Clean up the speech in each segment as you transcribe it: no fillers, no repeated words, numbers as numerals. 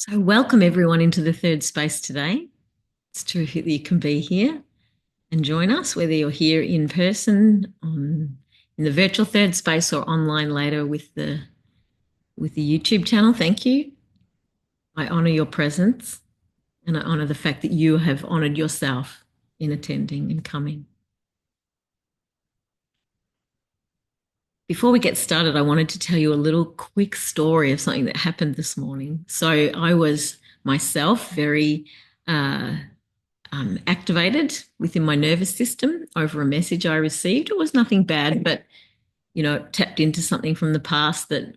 So, welcome everyone into the third space today. It's terrific that you can be here and join us, whether you're here in person in the virtual third space or online later with the YouTube channel. Thank you. I honour your presence and I honour the fact that you have honoured yourself in attending and coming. Before we get started, I wanted to tell you a little quick story of something that happened this morning. So I was myself very activated within my nervous system over a message I received. It was nothing bad, but it tapped into something from the past that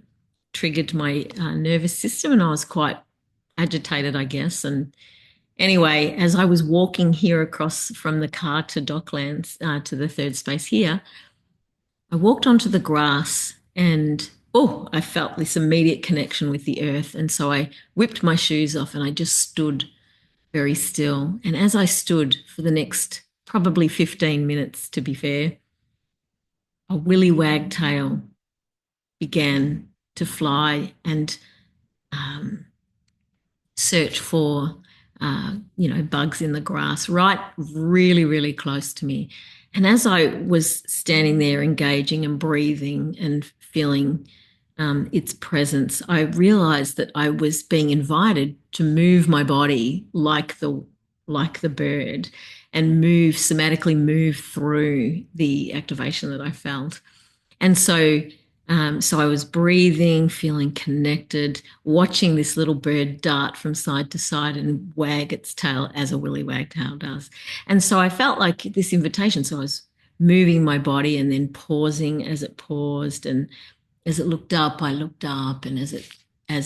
triggered my nervous system, and I was quite agitated, I guess. And anyway, as I was walking here across from the car to Docklands to the third space here, I walked onto the grass and I felt this immediate connection with the earth. And so I whipped my shoes off and I just stood very still. And as I stood for the next probably 15 minutes, to be fair, a Willy Wagtail began to fly and search for, bugs in the grass, right, really, really close to me. And as I was standing there engaging and breathing and feeling its presence, I realized that I was being invited to move my body like the bird and somatically move through the activation that I felt. And so I was breathing, feeling connected, watching this little bird dart from side to side and wag its tail as a Willy Wagtail does. And so I felt like this invitation. So I was moving my body and then pausing as it paused, and as it looked up, I looked up, and as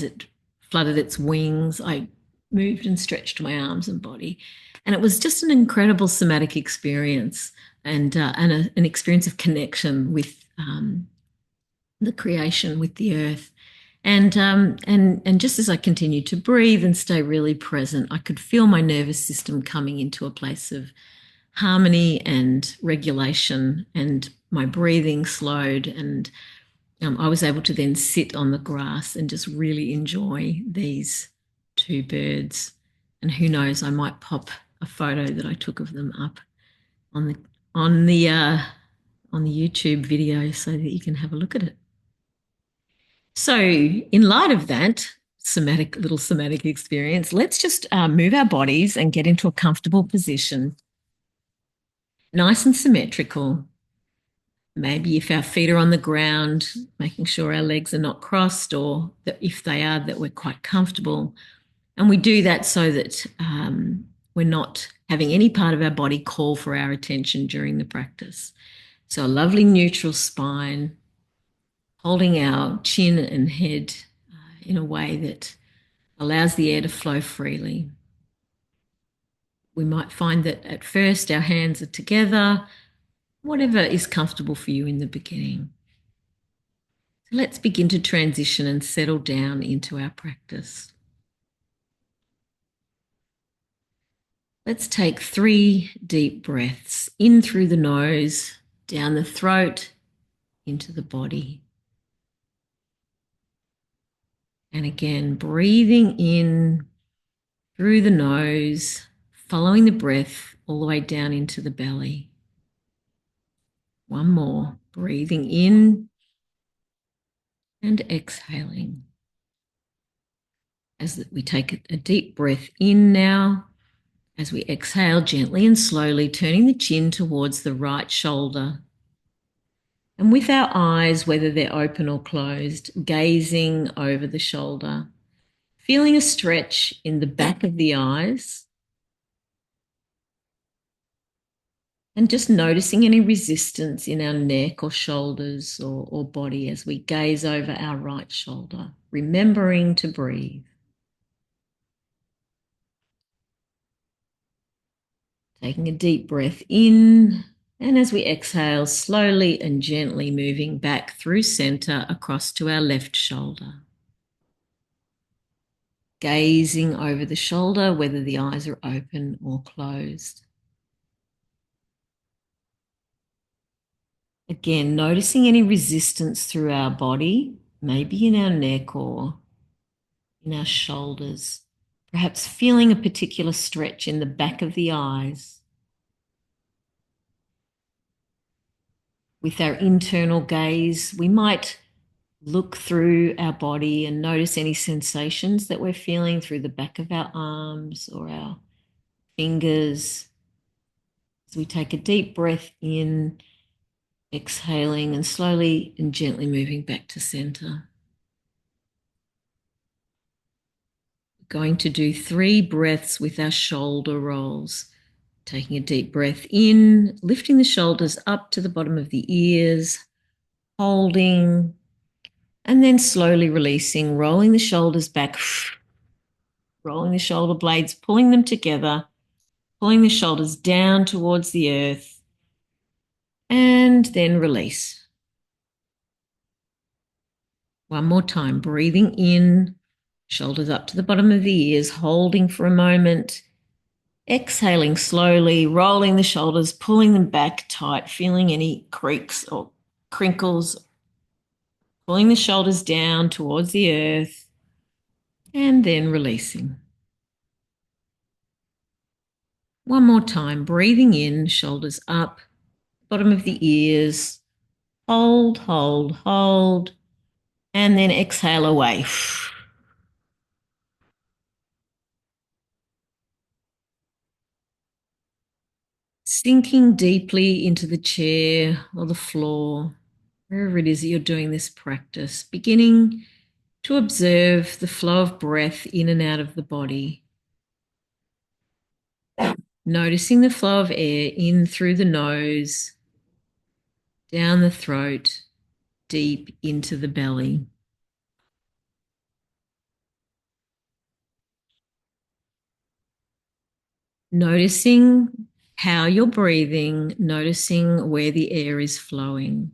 it fluttered its wings, I moved and stretched my arms and body. And it was just an incredible somatic experience and an experience of connection with the creation, with the earth. And just as I continued to breathe and stay really present, I could feel my nervous system coming into a place of harmony and regulation, and my breathing slowed, and I was able to then sit on the grass and just really enjoy these two birds. And who knows, I might pop a photo that I took of them up on the on the uh, on the YouTube video so that you can have a look at it. So, in light of that little somatic experience, let's just move our bodies and get into a comfortable position, nice and symmetrical. Maybe if our feet are on the ground, making sure our legs are not crossed, or that if they are, that we're quite comfortable. And we do that so that we're not having any part of our body call for our attention during the practice. So a lovely neutral spine, holding our chin and head in a way that allows the air to flow freely. We might find that at first our hands are together, whatever is comfortable for you in the beginning. So let's begin to transition and settle down into our practice. Let's take 3 deep breaths in through the nose, down the throat, into the body. And again, breathing in through the nose, following the breath all the way down into the belly. One more, breathing in and exhaling. As we take a deep breath in now, as we exhale gently and slowly, turning the chin towards the right shoulder. And with our eyes, whether they're open or closed, gazing over the shoulder, feeling a stretch in the back of the eyes, and just noticing any resistance in our neck or shoulders or body as we gaze over our right shoulder, remembering to breathe. Taking a deep breath in, and as we exhale, slowly and gently moving back through center across to our left shoulder. Gazing over the shoulder, whether the eyes are open or closed. Again, noticing any resistance through our body, maybe in our neck or in our shoulders, Perhaps feeling a particular stretch in the back of the eyes. With our internal gaze, we might look through our body and notice any sensations that we're feeling through the back of our arms or our fingers. As we take a deep breath in, exhaling and slowly and gently moving back to center. We're going to do 3 breaths with our shoulder rolls. Taking a deep breath in, lifting the shoulders up to the bottom of the ears, holding, and then slowly releasing, rolling the shoulders back, rolling the shoulder blades, pulling them together, pulling the shoulders down towards the earth, and then release. One more time, breathing in, shoulders up to the bottom of the ears, holding for a moment, exhaling slowly, rolling the shoulders, pulling them back tight, feeling any creaks or crinkles, pulling the shoulders down towards the earth, and then releasing. One more time, breathing in, shoulders up, bottom of the ears, hold, hold, hold, and then exhale away. Sinking deeply into the chair or the floor, wherever it is that you're doing this practice, beginning to observe the flow of breath in and out of the body. Noticing the flow of air in through the nose, down the throat, deep into the belly. Noticing how you're breathing, noticing where the air is flowing.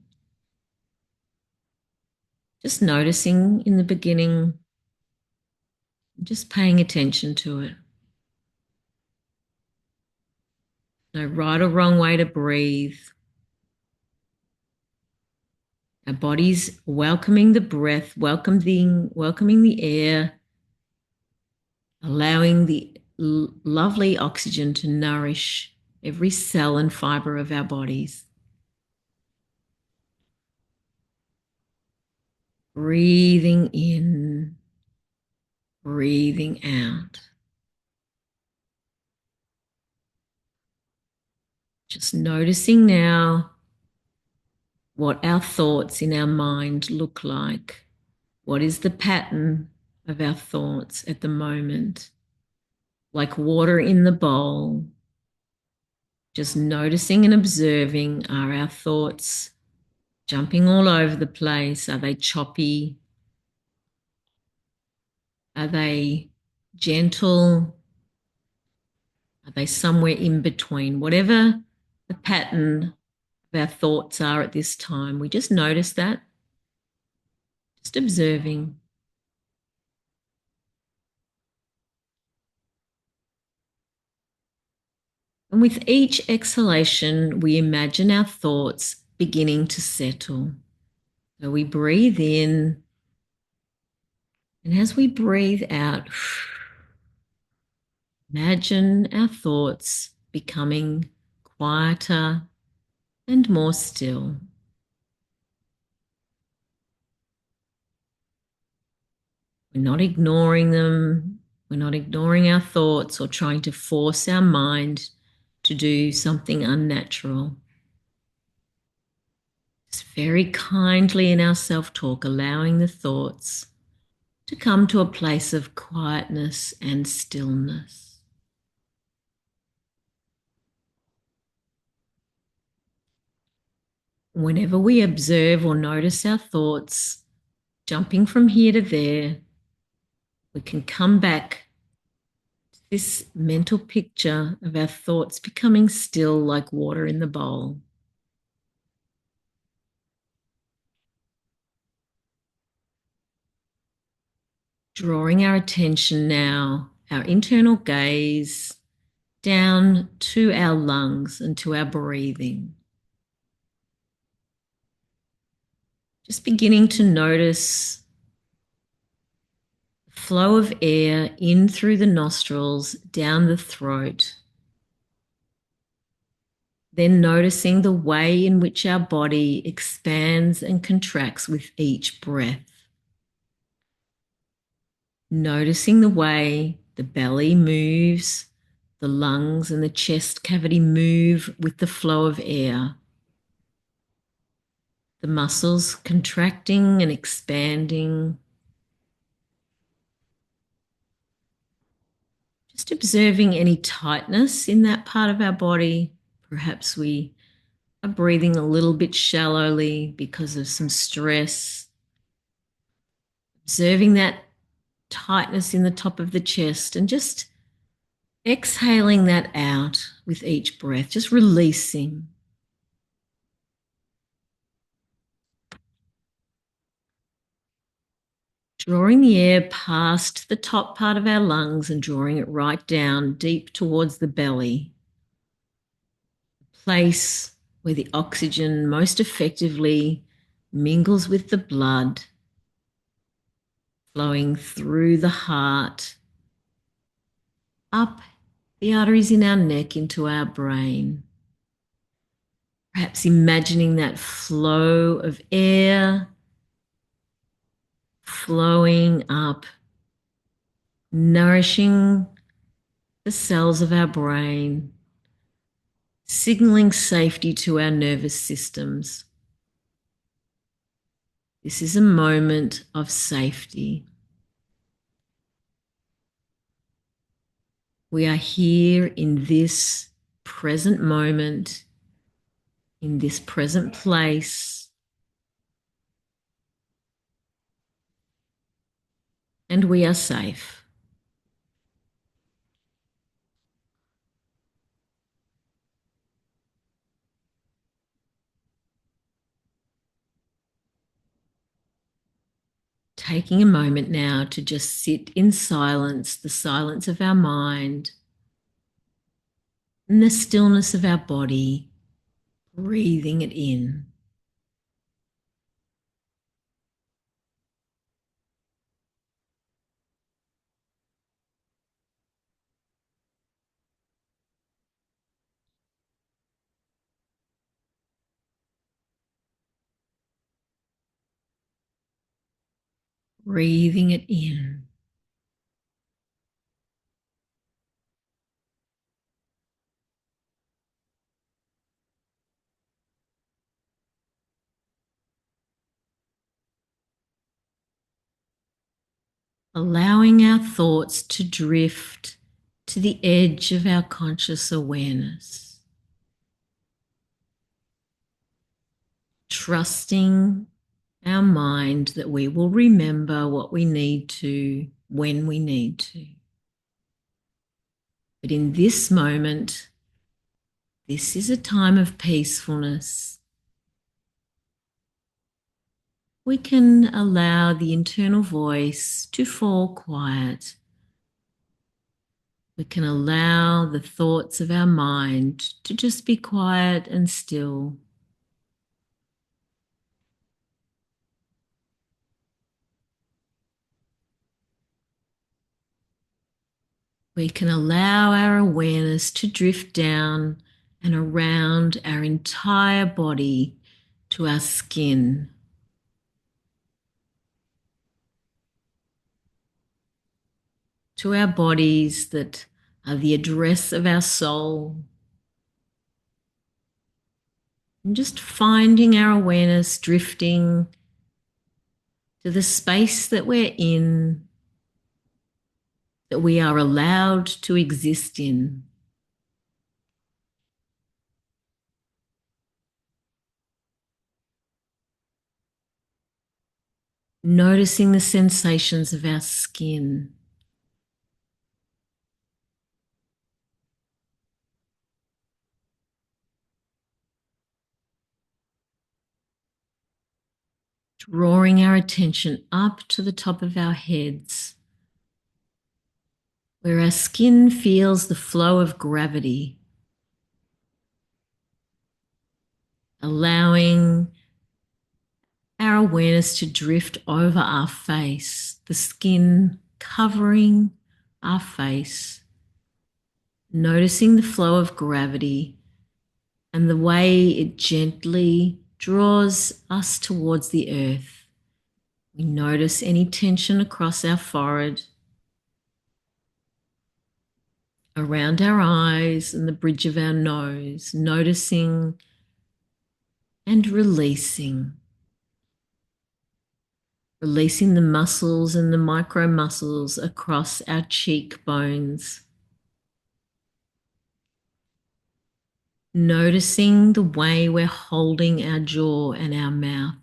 Just noticing in the beginning, just paying attention to it. No right or wrong way to breathe. Our body's welcoming the breath, welcoming the air, allowing the lovely oxygen to nourish every cell and fiber of our bodies. Breathing in, breathing out. Just noticing now what our thoughts in our mind look like. What is the pattern of our thoughts at the moment? Like water in the bowl. Just noticing and observing, are our thoughts jumping all over the place? Are they choppy? Are they gentle? Are they somewhere in between? Whatever the pattern of our thoughts are at this time, we just notice that, just observing. And with each exhalation, we imagine our thoughts beginning to settle. So we breathe in, and as we breathe out, imagine our thoughts becoming quieter and more still. We're not ignoring them. We're not ignoring our thoughts or trying to force our mind to do something unnatural. Just very kindly in our self-talk, allowing the thoughts to come to a place of quietness and stillness. Whenever we observe or notice our thoughts jumping from here to there, we can come back to this mental picture of our thoughts becoming still like water in the bowl. Drawing our attention now, our internal gaze, down to our lungs and to our breathing. Just beginning to notice the flow of air in through the nostrils, down the throat. Then noticing the way in which our body expands and contracts with each breath. Noticing the way the belly moves, the lungs and the chest cavity move with the flow of air. The muscles contracting and expanding. Just observing any tightness in that part of our body. Perhaps we are breathing a little bit shallowly because of some stress. Observing that tightness in the top of the chest and just exhaling that out with each breath, just releasing. Drawing the air past the top part of our lungs and drawing it right down deep towards the belly. A place where the oxygen most effectively mingles with the blood, flowing through the heart, up the arteries in our neck into our brain. Perhaps imagining that flow of air flowing up, nourishing the cells of our brain, signaling safety to our nervous systems. This is a moment of safety. We are here in this present moment, in this present place, and we are safe. Taking a moment now to just sit in silence, the silence of our mind, and the stillness of our body, breathing it in. Breathing it in. Allowing our thoughts to drift to the edge of our conscious awareness. Trusting our mind that we will remember what we need to when we need to. But in this moment, this is a time of peacefulness. We can allow the internal voice to fall quiet. We can allow the thoughts of our mind to just be quiet and still. We can allow our awareness to drift down and around our entire body to our skin. To our bodies that are the address of our soul. And just finding our awareness drifting to the space that we're in, that we are allowed to exist in. Noticing the sensations of our skin. Drawing our attention up to the top of our heads, where our skin feels the flow of gravity, allowing our awareness to drift over our face, the skin covering our face, noticing the flow of gravity and the way it gently draws us towards the earth. We notice any tension across our forehead, around our eyes and the bridge of our nose, noticing and releasing. Releasing the muscles and the micro muscles across our cheekbones. Noticing the way we're holding our jaw and our mouth.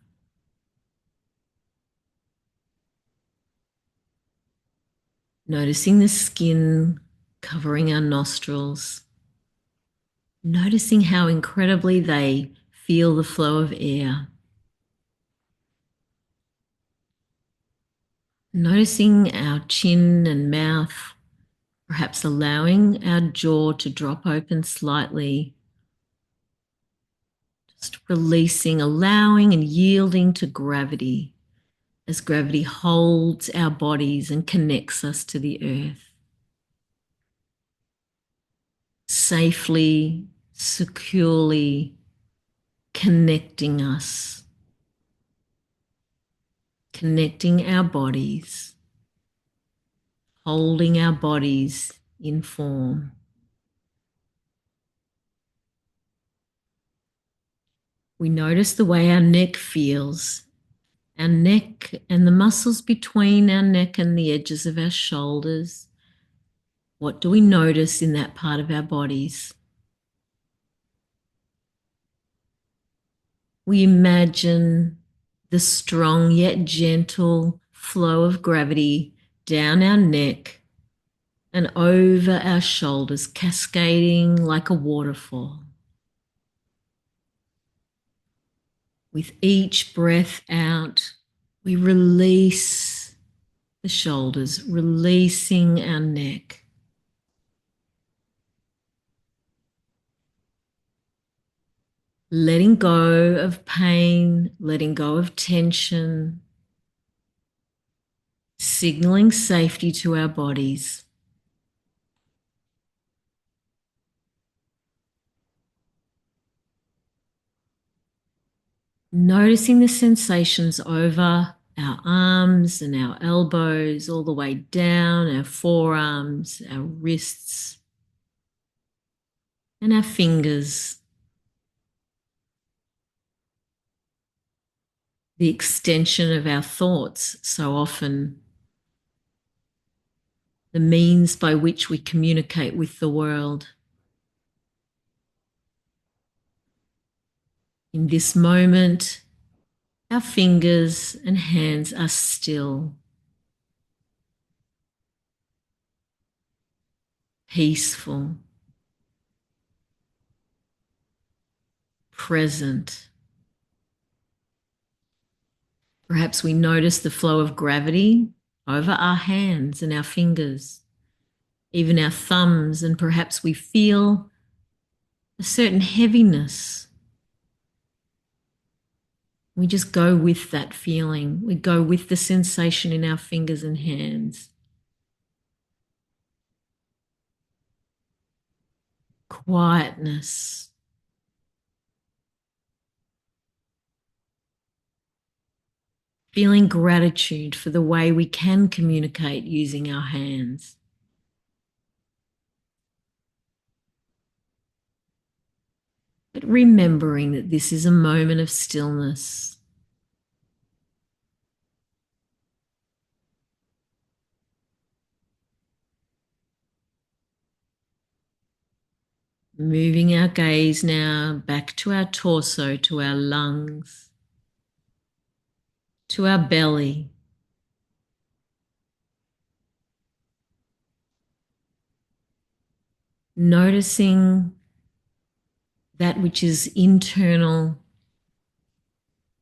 Noticing the skin covering our nostrils. Noticing how incredibly they feel the flow of air. Noticing our chin and mouth, perhaps allowing our jaw to drop open slightly. Just releasing, allowing and yielding to gravity as gravity holds our bodies and connects us to the earth. Safely, securely connecting us, connecting our bodies, holding our bodies in form. We notice the way our neck feels, our neck and the muscles between our neck and the edges of our shoulders. What do we notice in that part of our bodies? We imagine the strong yet gentle flow of gravity down our neck and over our shoulders, cascading like a waterfall. With each breath out, we release the shoulders, releasing our neck. Letting go of pain, letting go of tension, signaling safety to our bodies. Noticing the sensations over our arms and our elbows, all the way down our forearms, our wrists, and our fingers. The extension of our thoughts, so often the means by which we communicate with the world. In this moment, our fingers and hands are still, peaceful, present. Perhaps we notice the flow of gravity over our hands and our fingers, even our thumbs, and perhaps we feel a certain heaviness. We just go with that feeling. We go with the sensation in our fingers and hands. Quietness. Feeling gratitude for the way we can communicate using our hands. But remembering that this is a moment of stillness. Moving our gaze now back to our torso, to our lungs, to our belly. Noticing that which is internal,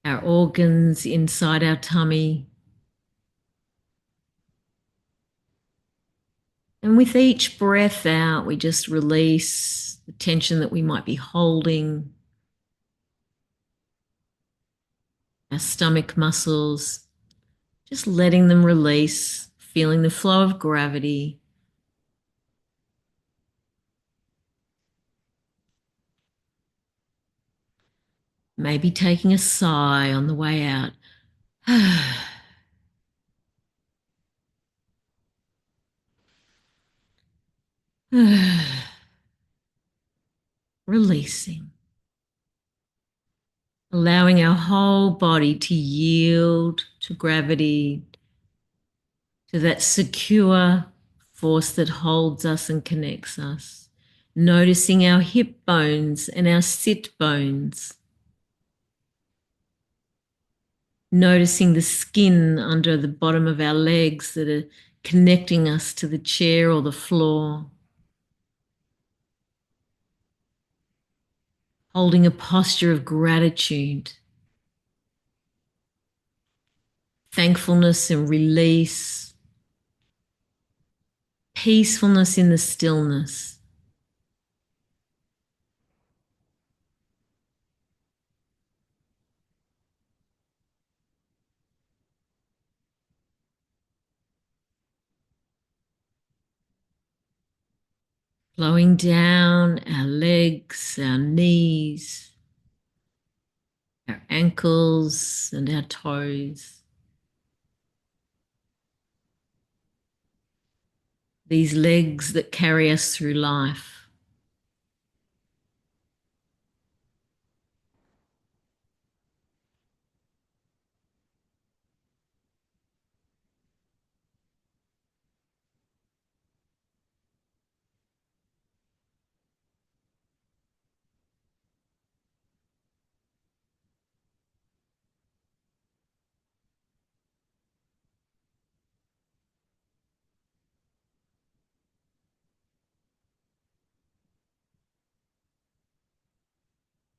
our organs inside our tummy. And with each breath out, we just release the tension that we might be holding. Our stomach muscles, just letting them release, feeling the flow of gravity. Maybe taking a sigh on the way out. Releasing. Allowing our whole body to yield to gravity, to that secure force that holds us and connects us. Noticing our hip bones and our sit bones. Noticing the skin under the bottom of our legs that are connecting us to the chair or the floor. Holding a posture of gratitude, thankfulness and release, peacefulness in the stillness. Flowing down our legs, our knees, our ankles and our toes. These legs that carry us through life.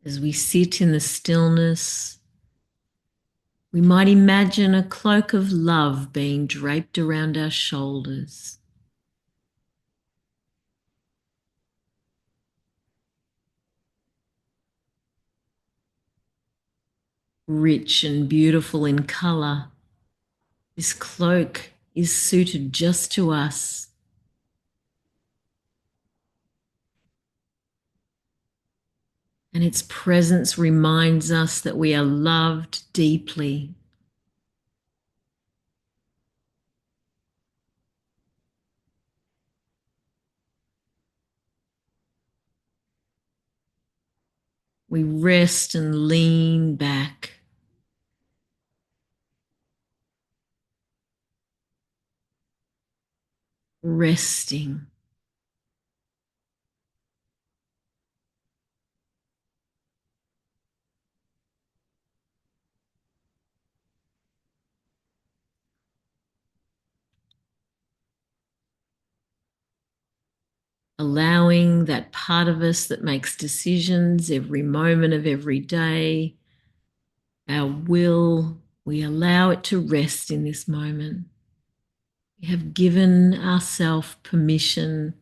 As we sit in the stillness, we might imagine a cloak of love being draped around our shoulders. Rich and beautiful in colour, this cloak is suited just to us. And its presence reminds us that we are loved deeply. We rest and lean back. Resting. Allowing that part of us that makes decisions every moment of every day, our will, we allow it to rest in this moment. We have given ourselves permission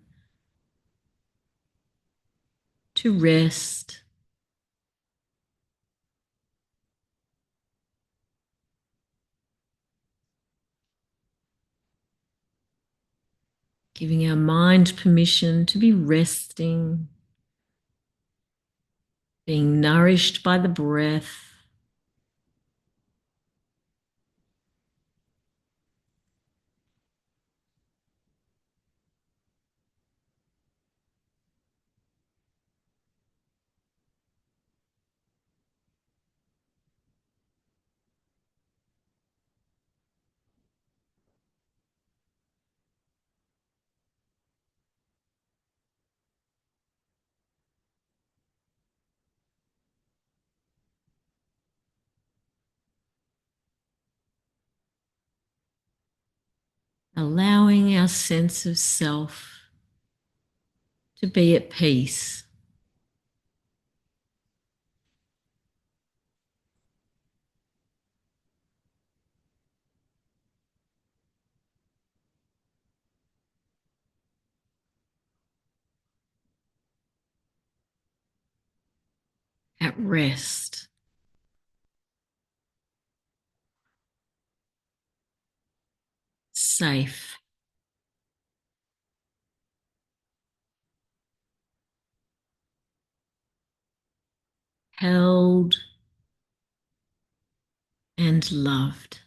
to rest. Giving our mind permission to be resting, being nourished by the breath. Allowing our sense of self to be at peace. At rest. Safe. held and loved.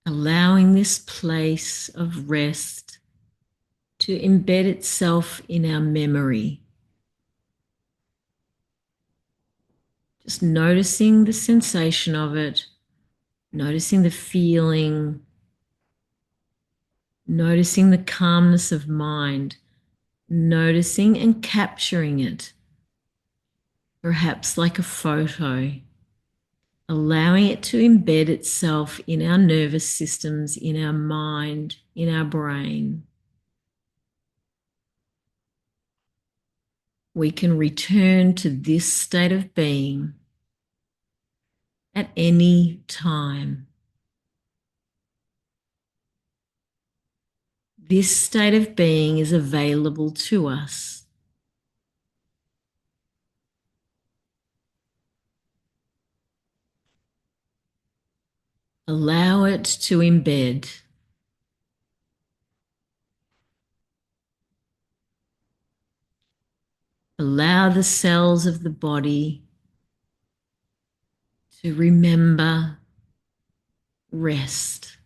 Allowing this place of rest to embed itself in our memory. Just noticing the sensation of it, noticing the feeling, noticing the calmness of mind, noticing and capturing it, perhaps like a photo, allowing it to embed itself in our nervous systems, in our mind, in our brain. We can return to this state of being at any time. This state of being is available to us. Allow it to embed. Allow the cells of the body to remember rest.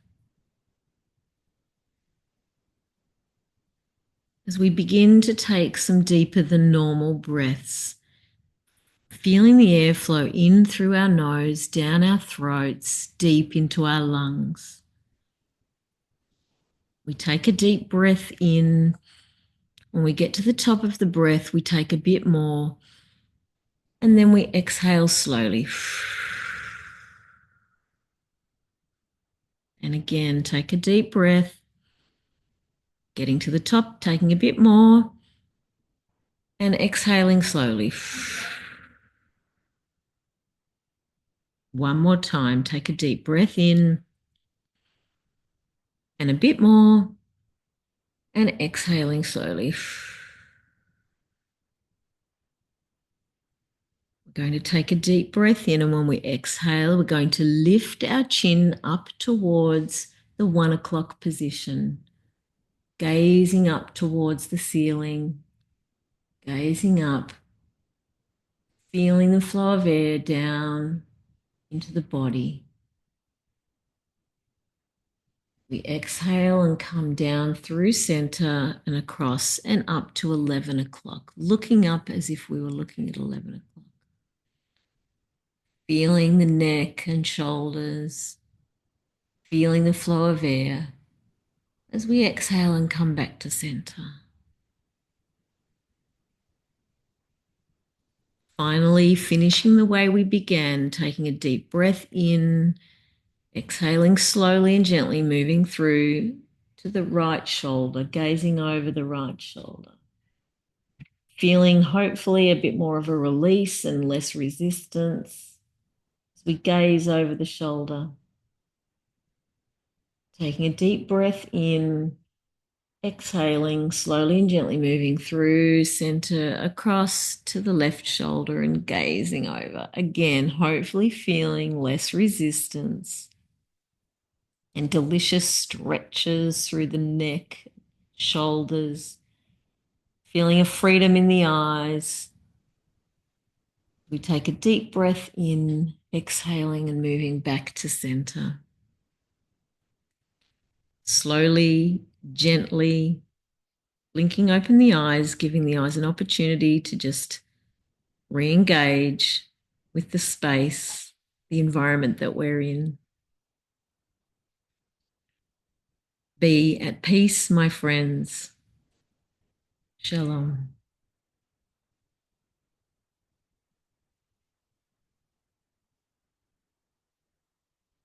As we begin to take some deeper than normal breaths, feeling the airflow in through our nose, down our throats, deep into our lungs. We take a deep breath in. When we get to the top of the breath, we take a bit more, and then we exhale slowly. And again, take a deep breath, getting to the top, taking a bit more, and exhaling slowly. One more time, take a deep breath in, and a bit more, and exhaling slowly. We're going to take a deep breath in, and when we exhale, we're going to lift our chin up towards the 1 o'clock position, gazing up towards the ceiling, gazing up, feeling the flow of air down into the body. We exhale and come down through center and across and up to 11 o'clock, looking up as if we were looking at 11 o'clock. Feeling the neck and shoulders, feeling the flow of air as we exhale and come back to center. Finally, finishing the way we began, taking a deep breath in, exhaling slowly and gently, moving through to the right shoulder, gazing over the right shoulder. Feeling hopefully a bit more of a release and less resistance as we gaze over the shoulder. Taking a deep breath in, exhaling, slowly and gently moving through center across to the left shoulder and gazing over. Again, hopefully feeling less resistance and delicious stretches through the neck, shoulders, feeling a freedom in the eyes. We take a deep breath in, exhaling and moving back to center. Slowly, gently, blinking open the eyes, giving the eyes an opportunity to just re-engage with the space, the environment that we're in. Be at peace, my friends. Shalom.